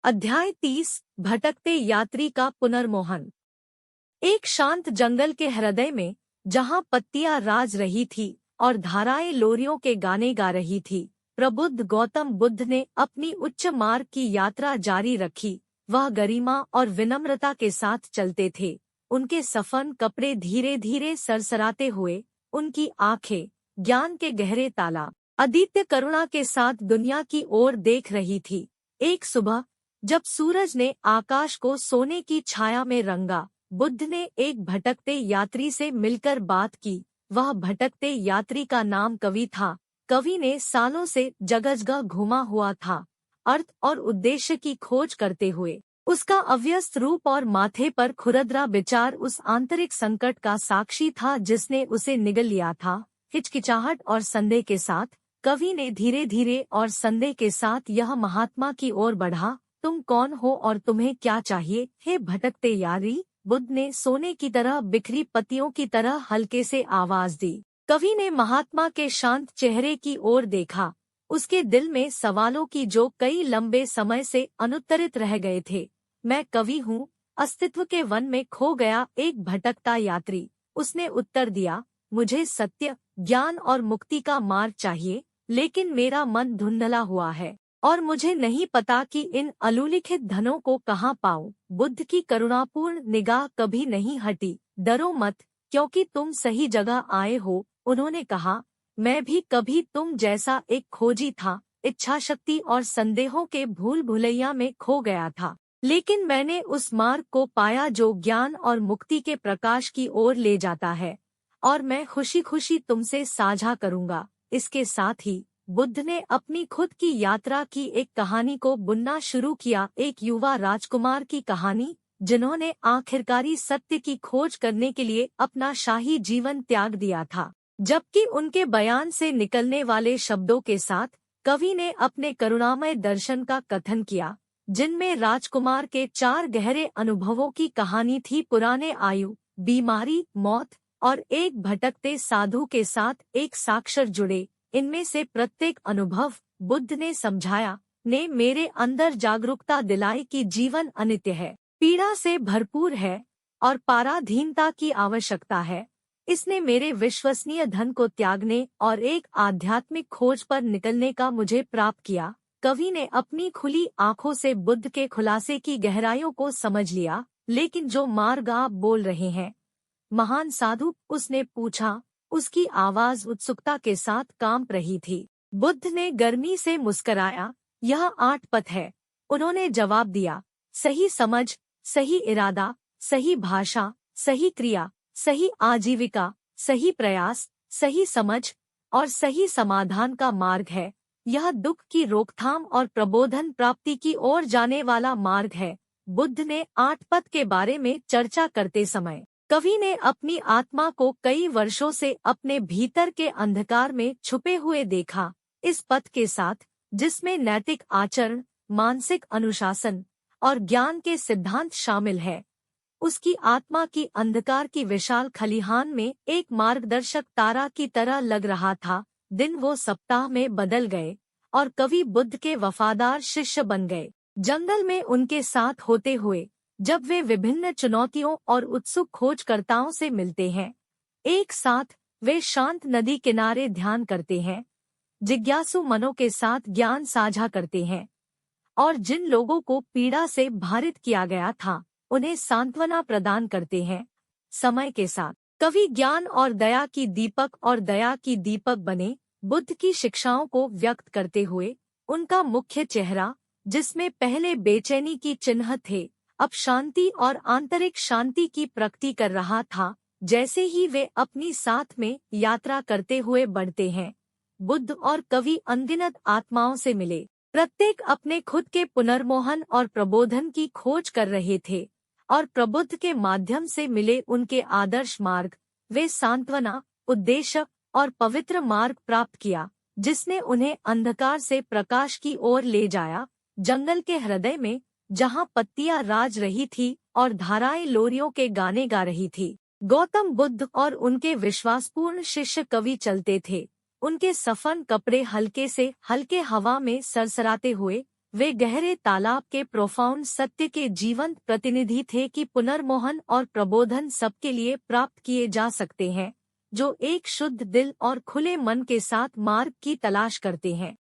अध्याय 30 भटकते यात्री का पुनर्मोहन। एक शांत जंगल के हृदय में, जहाँ पत्तियां राज रही थी और धाराएं लोरियों के गाने गा रही थी, प्रबुद्ध गौतम बुद्ध ने अपनी उच्च मार्ग की यात्रा जारी रखी। वह गरिमा और विनम्रता के साथ चलते थे। उनके सफन कपड़े धीरे धीरे सरसराते हुए, उनकी आंखें ज्ञान के गहरे ताला आदित्य करुणा के साथ दुनिया की ओर देख रही थी। एक सुबह जब सूरज ने आकाश को सोने की छाया में रंगा, बुद्ध ने एक भटकते यात्री से मिलकर बात की। वह भटकते यात्री का नाम कवि था। कवि ने सालों से जगह घूमा हुआ था, अर्थ और उद्देश्य की खोज करते हुए। उसका अव्यस्त रूप और माथे पर खुरदरा विचार उस आंतरिक संकट का साक्षी था जिसने उसे निगल लिया था। हिचकिचाहट और संदेह के साथ कवि ने धीरे धीरे और संदेह के साथ यह महात्मा की ओर बढ़ा। तुम कौन हो और तुम्हें क्या चाहिए, हे भटकते यात्री? बुद्ध ने सोने की तरह बिखरी पत्तियों की तरह हल्के से आवाज दी। कवि ने महात्मा के शांत चेहरे की ओर देखा। उसके दिल में सवालों की जो कई लंबे समय से अनुत्तरित रह गए थे। मैं कवि हूँ, अस्तित्व के वन में खो गया एक भटकता यात्री, उसने उत्तर दिया। मुझे सत्य, ज्ञान और मुक्ति का मार्ग चाहिए, लेकिन मेरा मन धुंधला हुआ है और मुझे नहीं पता कि इन अलिखित धनों को कहाँ पाऊं। बुद्ध की करुणापूर्ण निगाह कभी नहीं हटी। डरो मत, क्योंकि तुम सही जगह आए हो, उन्होंने कहा। मैं भी कभी तुम जैसा एक खोजी था, इच्छाशक्ति और संदेहों के भूल भुलैया में खो गया था, लेकिन मैंने उस मार्ग को पाया जो ज्ञान और मुक्ति के प्रकाश की ओर ले जाता है, और मैं खुशी खुशी तुमसे साझा करूंगा। इसके साथ ही बुद्ध ने अपनी खुद की यात्रा की एक कहानी को बुनना शुरू किया। एक युवा राजकुमार की कहानी, जिन्होंने आखिरकारी सत्य की खोज करने के लिए अपना शाही जीवन त्याग दिया था। जबकि उनके बयान से निकलने वाले शब्दों के साथ कवि ने अपने करुणामय दर्शन का कथन किया, जिनमें राजकुमार के 4 गहरे अनुभवों की कहानी थी। पुराने आयु, बीमारी, मौत और एक भटकते साधु के साथ एक साक्षर जुड़े। इनमें से प्रत्येक अनुभव, बुद्ध ने समझाया, ने मेरे अंदर जागरूकता दिलाई कि जीवन अनित्य है, पीड़ा से भरपूर है और पराधीनता की आवश्यकता है। इसने मेरे विश्वसनीय धन को त्यागने और एक आध्यात्मिक खोज पर निकलने का मुझे प्राप्त किया। कवि ने अपनी खुली आंखों से बुद्ध के खुलासे की गहराइयों को समझ लिया। लेकिन जो मार्ग आप बोल रहे हैं, महान साधु, उसने पूछा। उसकी आवाज उत्सुकता के साथ कांप रही थी। बुद्ध ने गर्मी से मुस्कराया। यह 8 पथ है, उन्होंने जवाब दिया। सही समझ, सही इरादा, सही भाषा, सही क्रिया, सही आजीविका, सही प्रयास, सही समझ और सही समाधान का मार्ग है। यह दुख की रोकथाम और प्रबोधन प्राप्ति की ओर जाने वाला मार्ग है। बुद्ध ने 8 पथ के बारे में चर्चा करते समय कवि ने अपनी आत्मा को कई वर्षों से अपने भीतर के अंधकार में छुपे हुए देखा। इस पथ के साथ, जिसमें नैतिक आचरण, मानसिक अनुशासन और ज्ञान के सिद्धांत शामिल है, उसकी आत्मा की अंधकार की विशाल खलिहान में एक मार्गदर्शक तारा की तरह लग रहा था। दिन वो सप्ताह में बदल गए और कवि बुद्ध के वफादार शिष्य बन गए। जंगल में उनके साथ होते हुए, जब वे विभिन्न चुनौतियों और उत्सुक खोजकर्ताओं से मिलते हैं, एक साथ वे शांत नदी किनारे ध्यान करते हैं, जिज्ञासु मनों के साथ ज्ञान साझा करते हैं, और जिन लोगों को पीड़ा से भारित किया गया था, उन्हें सांत्वना प्रदान करते हैं। समय के साथ कवि ज्ञान और दया की दीपक बने। बुद्ध की शिक्षाओं को व्यक्त करते हुए उनका मुख्य चेहरा, जिसमें पहले बेचैनी की चिन्ह थे, अब शांति और आंतरिक शांति की प्रकटी कर रहा था। जैसे ही वे अपनी साथ में यात्रा करते हुए बढ़ते हैं, बुद्ध और कवि अनगिनत आत्माओं से मिले। प्रत्येक अपने खुद के पुनर्मोहन और प्रबोधन की खोज कर रहे थे, और प्रबुद्ध के माध्यम से मिले उनके आदर्श मार्ग, वे सांत्वना, उद्देश्य और पवित्र मार्ग प्राप्त किया, जिसने उन्हें अंधकार से प्रकाश की ओर ले जाया। जंगल के हृदय में, जहाँ पत्तियां राज रही थी और धाराएं लोरियों के गाने गा रही थी, गौतम बुद्ध और उनके विश्वासपूर्ण शिष्य कवि चलते थे। उनके सफन कपड़े हल्के से हल्के हवा में सरसराते हुए, वे गहरे तालाब के प्रोफाउंड सत्य के जीवंत प्रतिनिधि थे कि पुनर्मोहन और प्रबोधन सबके लिए प्राप्त किए जा सकते हैं, जो एक शुद्ध दिल और खुले मन के साथ मार्ग की तलाश करते हैं।